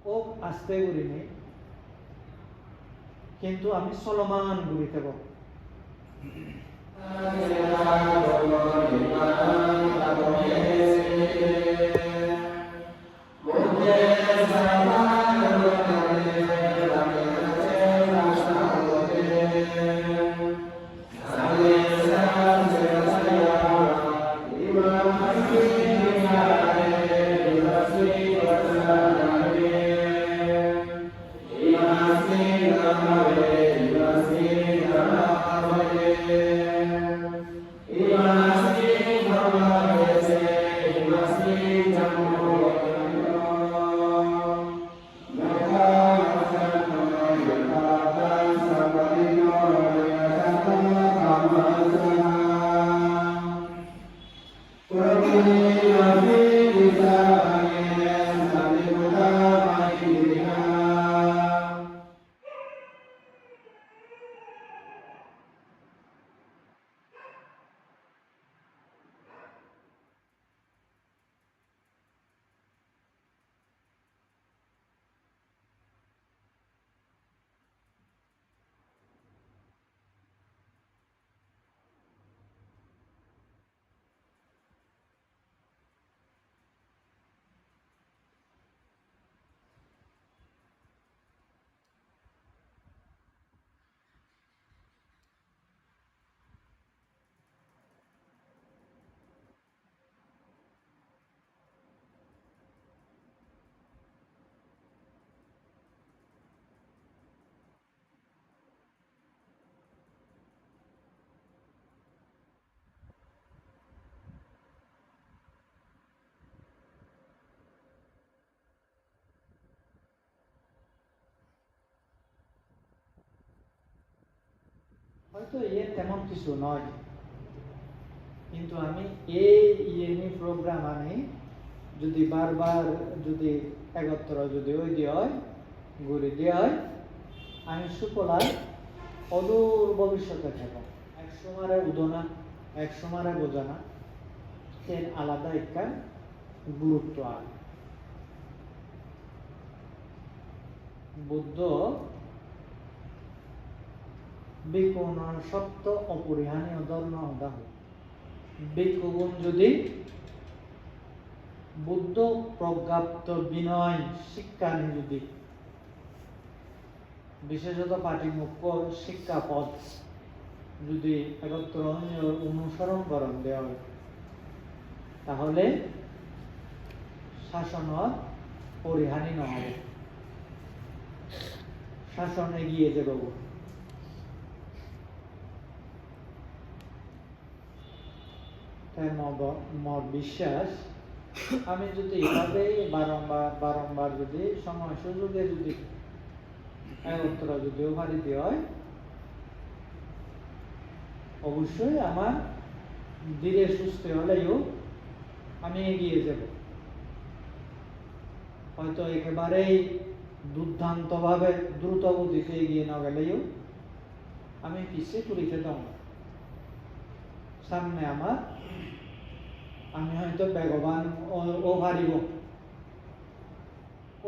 ও আস্তে ঘুরিনি, কিন্তু আমি চলমান ঘুরিতে পারব। হয়তো তেমন কিছু নয়, কিন্তু আমি এই ইএনই প্রোগ্রাম আনি যদি বারবার যদি একত্র যদি ওই দিয়ে হয় ঘুরে দিয়ে হয়, আমি সুফলার অদূর ভবিষ্যতে থাকব। এক সময় উদনা, এক সময় বোঝানা, এর আলাদা একটা গুরুত্ব আছে। বুদ্ধ বিকোণন সত্য অপরিহানীয় ধর্ম দাহ বিকুগুণ যদি বুদ্ধ প্রজ্ঞাপ্ত বিনয় শিক্ষা যদি বিশেষত পাটিমুখ্য শিক্ষা পথ যদি একত্র অনুসরণ করেন দেওয়া হয়, তাহলে শাসনের পরিহানি নহব, শাসন এগিয়ে যাব। তাই মোর বিশ্বাস, আমি যদি এভাবে বারংবার যদি সময় সুযোগে যদি একত্র যদি ওভারিত হয়, অবশ্যই আমার ধীরে সুস্থ হলেও আমি এগিয়ে যাব। হয়তো একেবারেই দুর্দান্ত ভাবে দ্রুত গতিতে এগিয়ে না গেলেও আমি পিছিয়ে পড়িতে দাও না। সামনে আমার আমি হয়তো বেগবান ও হারিব,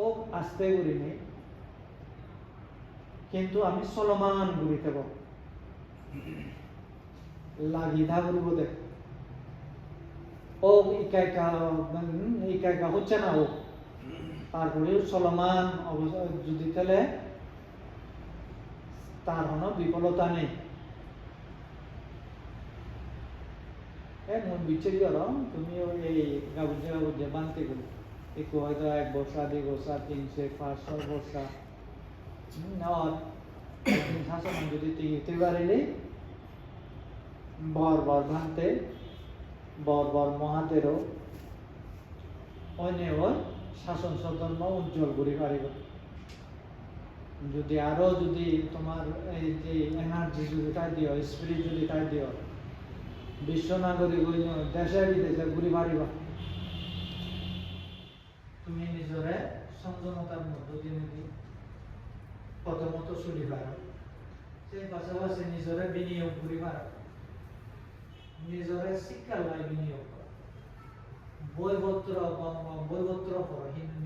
ও আস্তে ঘুরিনি, কিন্তু আমি চলমান ঘুরিতে পারব। লাগিধা ঘুরব দেখ, ও একা হচ্ছে না, ও তারপরেও চলমান অবস্থা যদি তাহলে তার কোনো বিফলতা নেই। মন বিচ্ছেদ করো, তুমিও এই গাবুজে বানতে গেলো একটু হয়তো 1 বর্ষা 2 বর্ষা 3 से 5 6 বর্ষা শাসন যদি টিকতে পারিলে বর ভাঙতে বর মহাদেরও অন্য শাসন সদর্ম উজ্জ্বল করি পারিব। যদি আরো যদি তোমার এই যে এনার্জি যদি তাই দিও, স্পিরিট যদি তাই দিও, বিশ্ব নাগরিক দেশে বিদেশে ঘুরি পারিবা। তুমি নিজরে সংযমতার মধ্য দিয়ে প্রথমত চলি পারো, সেই পাশাপাশি নিজরে বিনিয়োগ করি পারো, নিজরে শিক্ষার লাই বিনিয়োগ করো, বইপত্র পড়ো, হিন্দু